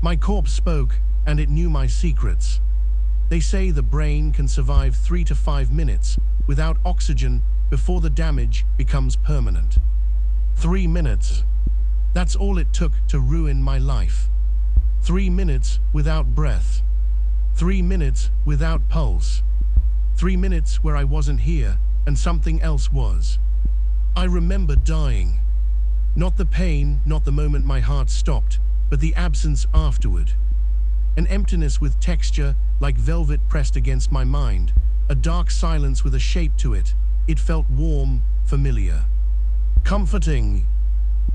My corpse spoke, and it knew my secrets. They say the brain can survive 3 to 5 minutes without oxygen before the damage becomes permanent. 3 minutes. That's all it took to ruin my life. 3 minutes without breath. 3 minutes without pulse. 3 minutes where I wasn't here and something else was. I remember dying. Not the pain, not the moment my heart stopped, but the absence afterward. An emptiness with texture, like velvet pressed against my mind. A dark silence with a shape to it. It felt warm, familiar. Comforting.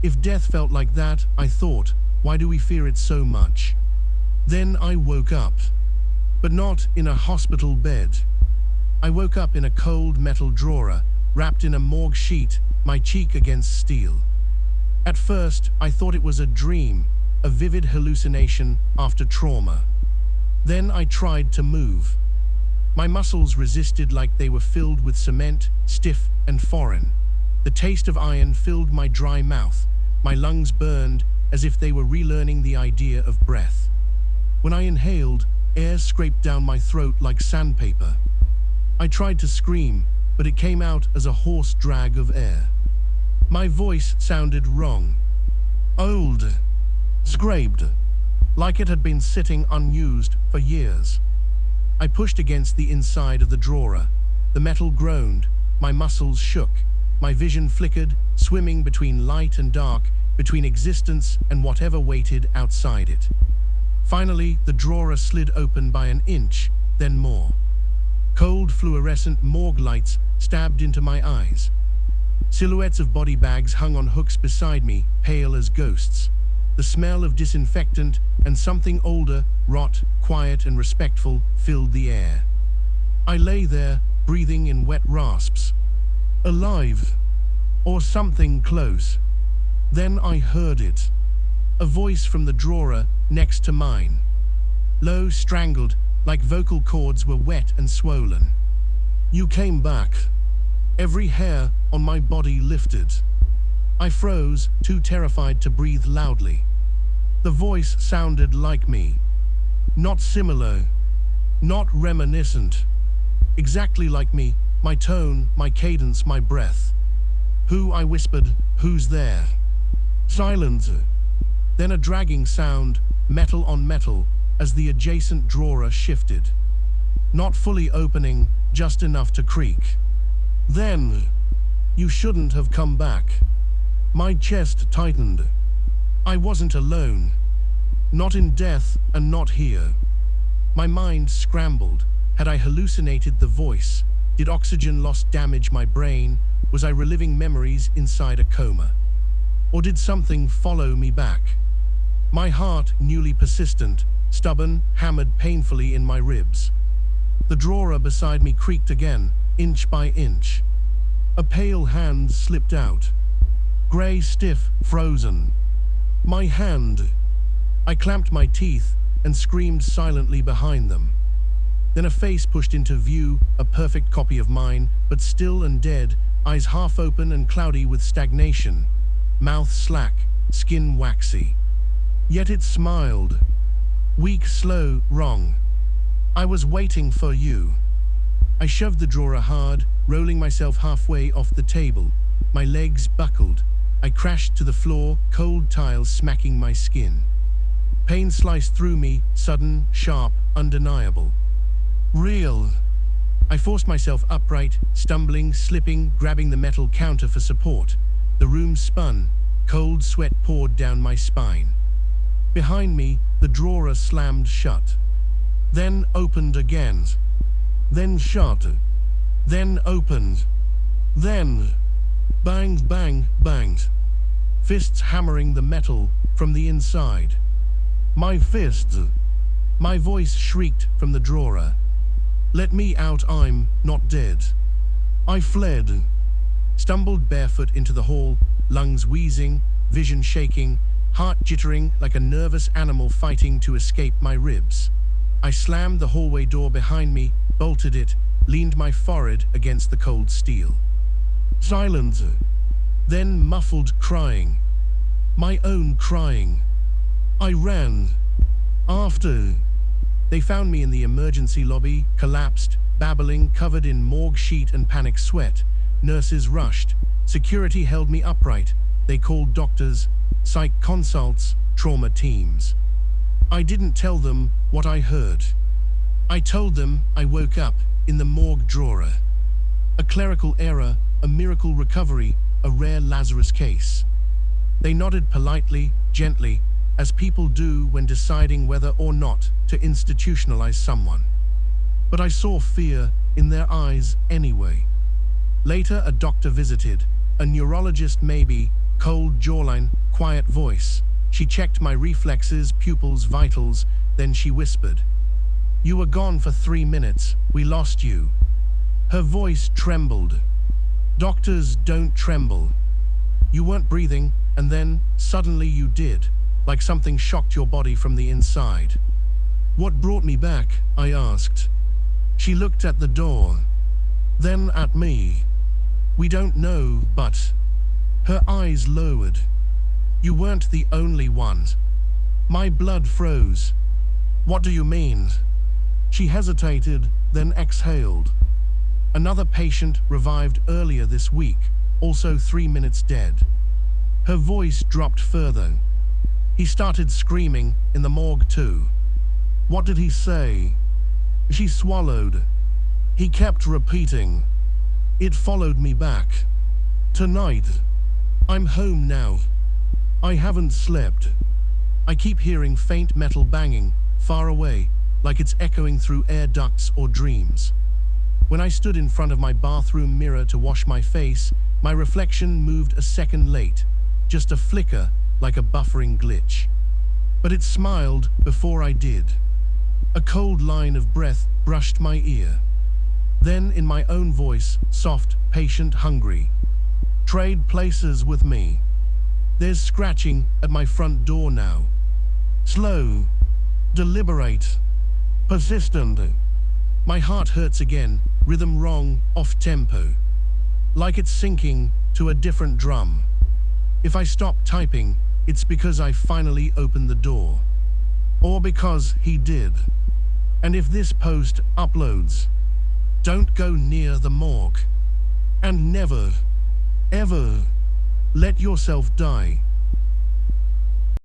If death felt like that, I thought, why do we fear it so much? Then I woke up. But not in a hospital bed. I woke up in a cold metal drawer, wrapped in a morgue sheet, my cheek against steel. At first, I thought it was a dream, a vivid hallucination after trauma. Then I tried to move. My muscles resisted like they were filled with cement, stiff and foreign. The taste of iron filled my dry mouth. My lungs burned as if they were relearning the idea of breath. When I inhaled, air scraped down my throat like sandpaper. I tried to scream, but it came out as a hoarse drag of air. My voice sounded wrong. Old. Scraped. Like it had been sitting unused for years. I pushed against the inside of the drawer. The metal groaned. My muscles shook. My vision flickered, swimming between light and dark, between existence and whatever waited outside it. Finally, the drawer slid open by an inch, then more. Cold fluorescent morgue lights stabbed into my eyes. Silhouettes of body bags hung on hooks beside me, pale as ghosts. The smell of disinfectant and something older, rot, quiet and respectful, filled the air. I lay there, breathing in wet rasps. Alive. Or something close. Then I heard it. A voice from the drawer next to mine. Low, strangled, like vocal cords were wet and swollen. You came back. Every hair on my body lifted. I froze, too terrified to breathe loudly. The voice sounded like me. Not similar. Not reminiscent. Exactly like me, my tone, my cadence, my breath. Who, I whispered, who's there? Silence. Then a dragging sound, metal on metal, as the adjacent drawer shifted. Not fully opening, just enough to creak. Then, you shouldn't have come back. My chest tightened. I wasn't alone. Not in death and not here. My mind scrambled. Had I hallucinated the voice? Did oxygen loss damage my brain? Was I reliving memories inside a coma? Or did something follow me back? My heart, newly persistent, stubborn, hammered painfully in my ribs. The drawer beside me creaked again, inch by inch. A pale hand slipped out. Grey, stiff, frozen. My hand. I clamped my teeth and screamed silently behind them. Then a face pushed into view, a perfect copy of mine, but still and dead, eyes half open and cloudy with stagnation. Mouth slack, skin waxy. Yet it smiled. Weak, slow, wrong. I was waiting for you. I shoved the drawer hard, rolling myself halfway off the table. My legs buckled. I crashed to the floor, cold tiles smacking my skin. Pain sliced through me, sudden, sharp, undeniable. Real. I forced myself upright, stumbling, slipping, grabbing the metal counter for support. The room spun. Cold sweat poured down my spine. Behind me, the drawer slammed shut. Then opened again. Then shut. Then opened. Then... Bang, bang, bang. Fists hammering the metal from the inside. My fists. My voice shrieked from the drawer. Let me out, I'm not dead. I fled. Stumbled barefoot into the hall, lungs wheezing, vision shaking, heart jittering like a nervous animal fighting to escape my ribs. I slammed the hallway door behind me, bolted it, leaned my forehead against the cold steel. Silence. Then muffled crying. My own crying. I ran. After they found me in the emergency lobby, collapsed, babbling, covered in morgue sheet and panic sweat. Nurses rushed. Security held me upright. They called doctors, psych consults, trauma teams. I didn't tell them what I heard. I told them I woke up in the morgue drawer. A clerical error, a miracle recovery, a rare Lazarus case. They nodded politely, gently, as people do when deciding whether or not to institutionalize someone. But I saw fear in their eyes anyway. Later, a doctor visited, a neurologist maybe, cold jawline, quiet voice. She checked my reflexes, pupils, vitals, then she whispered, "You were gone for 3 minutes. We lost you." Her voice trembled. Doctors don't tremble. You weren't breathing, and then, suddenly you did, like something shocked your body from the inside. "What brought me back?" I asked. She looked at the door, then at me. "We don't know, but..." Her eyes lowered. "You weren't the only one." My blood froze. "What do you mean?" She hesitated, then exhaled. "Another patient revived earlier this week, also 3 minutes dead." Her voice dropped further. "He started screaming in the morgue too." "What did he say?" She swallowed. "He kept repeating. It followed me back. Tonight. I'm home now. I haven't slept. I keep hearing faint metal banging, far away, like it's echoing through air ducts or dreams. When I stood in front of my bathroom mirror to wash my face, my reflection moved a second late, just a flicker, like a buffering glitch. But it smiled before I did. A cold line of breath brushed my ear. Then, in my own voice, soft, patient, hungry, "Trade places with me. There's scratching at my front door now. Slow, deliberate, persistent." My heart hurts again, rhythm wrong, off tempo. Like it's syncing to a different drum. If I stop typing, it's because I finally opened the door. Or because he did. And if this post uploads, don't go near the morgue. And never, ever let yourself die.